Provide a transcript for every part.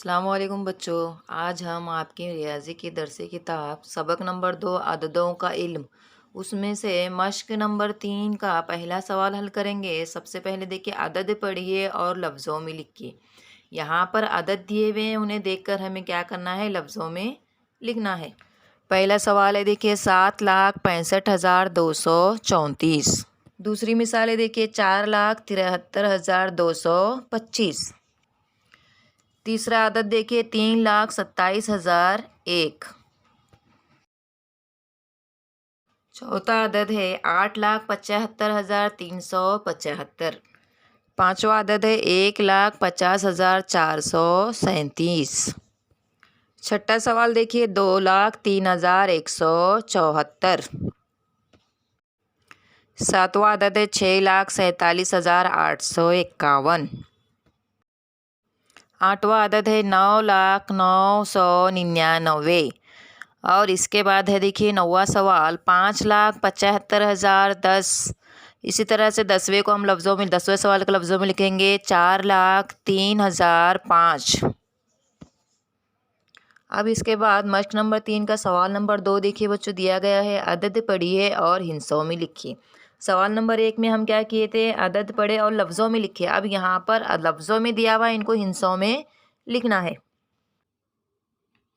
अस्सलाम वालेकुम बच्चों। आज हम आपकी रियाजी की दरसी किताब सबक नंबर 2 अददों का इल्म उसमें से मश्क नंबर 3 का पहला सवाल हल करेंगे। सबसे पहले देखिए, अदद पढ़िए और लफ्ज़ों में लिखिए। यहाँ पर अदद दिए हुए हैं, उन्हें देखकर हमें क्या करना है, लफ्ज़ों में लिखना है। पहला सवाल है देखिए, 7,65,234। दूसरी मिसाल है देखिए, 4,73,225। तीसरा आदत देखिए, 3,27,001। चौथा आदत है 8,75,375। पांचवा आदत है 1,50,437। छठा सवाल देखिए, 2,03,174। सातवां आदत है 6,47,851। आठवां आदत है 9,09,999। और इसके बाद है देखिए नौवां सवाल, 5,75,010। इसी तरह से 10वें को हम लफ्ज़ों में, 10वें सवाल को लफ्ज़ों में लिखेंगे 4,03,005। अब इसके बाद मश्क नंबर 3 का सवाल नंबर 2 देखिए बच्चों, दिया गया है, अदद पढ़िए और हिस्सों में लिखिए। सवाल नंबर 1 में हम क्या किए थे, अदद पढ़े और लफ्ज़ों में लिखे। अब यहाँ पर लफ्ज़ों में दिया हुआ है, इनको हिस्सों में लिखना है।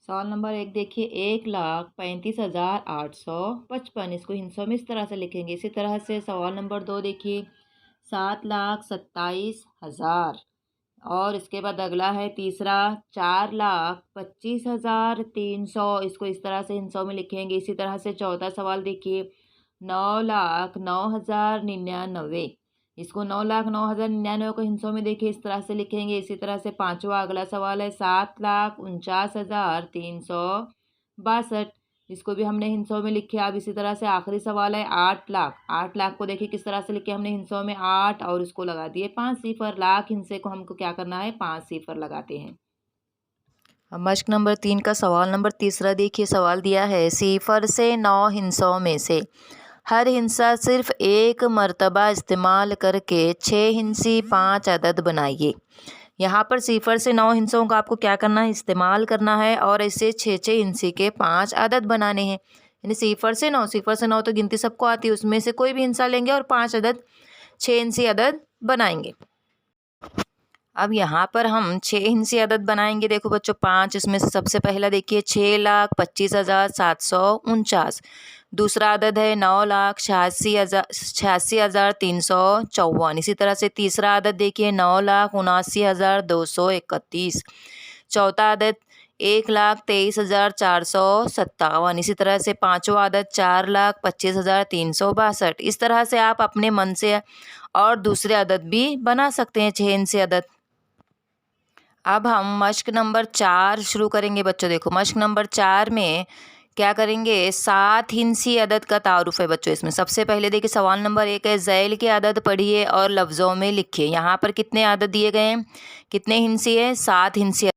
सवाल नंबर 1 देखिए, 1,35,855। इसको हिस्सों में इस तरह से लिखेंगे। इसी तरह से सवाल नंबर 2 देखिए, 7,27,000। और इसके बाद अगला है तीसरा, 4,25,300। इसको इस तरह से हिस्सों में लिखेंगे। इसी तरह से चौथा सवाल देखिए, 9,09,099। इसको 9,09,099 को हिस्सों में देखिए इस तरह से लिखेंगे। इसी तरह से पांचवा अगला सवाल है 7,49,362। इसको भी हमने हिस्सों में लिखे। अब इसी तरह से आखिरी सवाल है 8 लाख। 8 लाख को देखिए किस तरह से लिखे हमने हिस्सों में 8 और इसको लगा दिए 5 सिफर। लाख हिस्से को हमको क्या करना है, 5 सिफर लगाते हैं। अब मश्क नंबर 3 का सवाल नंबर तीसरा देखिए, सवाल दिया है, सिफर से 9 हिस्सों में से हर हिस्सा सिर्फ एक मर्तबा इस्तेमाल करके 6 हिस्सी 5 अदद बनाइए। यहाँ पर सिफर से 9 हिस्सों का आपको क्या करना है, इस्तेमाल करना है और इसे 6 हिस्से के 5 अदद बनाने हैं। यानी सिफर से 9 तो गिनती सबको आती है, उसमें से कोई भी हिस्सा लेंगे और 5 अदद 6 हिस्सी अदद बनाएंगे। अब यहाँ पर हम 6 हिस्सी अदद बनाएंगे। देखो बच्चों, 5, इसमें से सबसे पहला देखिए 6,25,749। दूसरा अदद है 9,86,354। इसी तरह से तीसरा अदद देखिए 9,79,231। चौथा अदद 1,23,457। इसी तरह से पांचवा अदद 4,25,362। इस तरह से आप अपने मन से और दूसरे अदद भी बना सकते हैं, 6 हिस्से अदद। अब हम मश्क नंबर 4 शुरू करेंगे बच्चों। देखो मश्क नंबर 4 में क्या करेंगे, 7 हिस्सी अदद का तारुफ है बच्चों। इसमें सबसे पहले देखिए सवाल नंबर 1 है, ज़ैल के अदद पढ़िए और लफ्ज़ों में लिखिए। यहाँ पर कितने अदद दिए गए हैं, कितने हिस्सी है, 7 हिस्सी।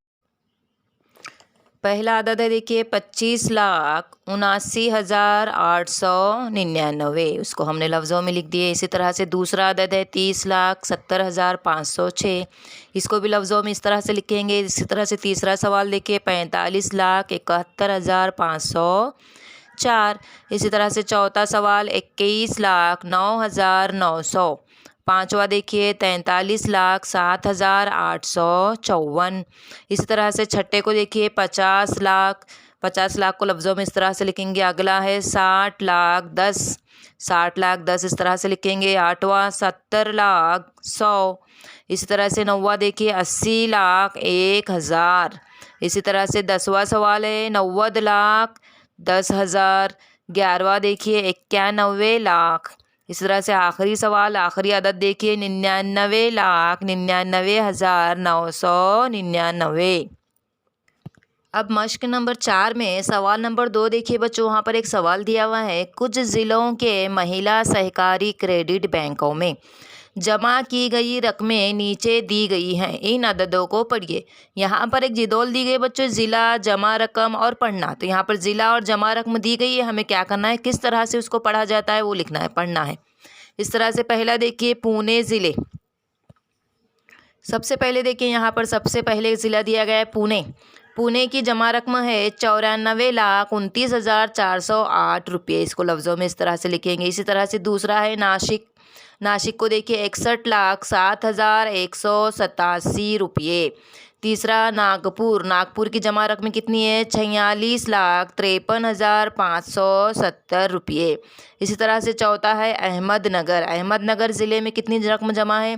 पहला अदद है देखिए 25,79,899। उसको हमने लफ्ज़ों में लिख दिए। इसी तरह से दूसरा अदद है 30,70,506। इसको भी लफ्ज़ों में इस तरह से लिखेंगे। इसी तरह से तीसरा सवाल देखिए 45,71,504। इसी तरह से चौथा सवाल 21,09,900। पांचवा देखिए 43,07,854। इसी तरह से छठे को देखिए 50 लाख। 50 लाख को लफ्ज़ों में इस तरह से लिखेंगे। अगला है 60 लाख 10। 60 लाख 10 इस तरह से लिखेंगे। आठवां 70 लाख 100। इसी तरह से नौवा देखिए 80 लाख 1,000। इसी तरह से 10वां सवाल है 90 लाख 10,000। 11वां देखिए 91 लाख। इस तरह से आखिरी सवाल, आखिरी अदद देखिए 99,99,999। अब मश्क नंबर 4 में सवाल नंबर 2 देखिए बच्चों, वहाँ पर एक सवाल दिया हुआ है, कुछ ज़िलों के महिला सहकारी क्रेडिट बैंकों में जमा की गई रकमें नीचे दी गई हैं, इन अददों को पढ़िए। यहाँ पर एक जिदौल दी गई बच्चों, ज़िला, जमा रकम और पढ़ना। तो यहाँ पर ज़िला और जमा रकम दी गई है, हमें क्या करना है, किस तरह से उसको पढ़ा जाता है वो लिखना है, पढ़ना है। इस तरह से पहला देखिए पुणे ज़िले, सबसे पहले देखिए यहाँ पर सबसे पहले ज़िला दिया गया है पुणे। पुणे की जमा रकम है 94,29,408 रुपये। इसको लफ्ज़ों में इस तरह से लिखेंगे। इसी तरह से दूसरा है नासिक। नासिक को देखिए 61,07,187 रुपये। तीसरा नागपुर। नागपुर की जमा रकम कितनी है? 46,53,570 रुपये। इसी तरह से चौथा है अहमदनगर। अहमदनगर ज़िले में कितनी रकम जमा है?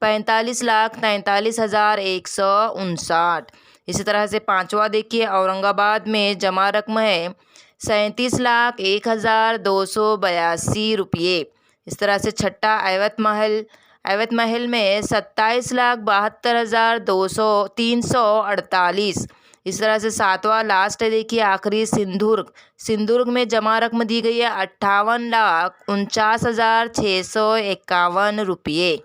45,43,159। इसी तरह से पांचवा देखिए औरंगाबाद में जमा रकम है 37,01,282 रुपये। इस तरह से छठा अवध महल। अवध महल में 27,72,348। इस तरह से सातवां लास्ट है देखिए आखिरी सिंधुदुर्ग। सिंधुदुर्ग में जमा रकम दी गई है 58,49,651 रुपये।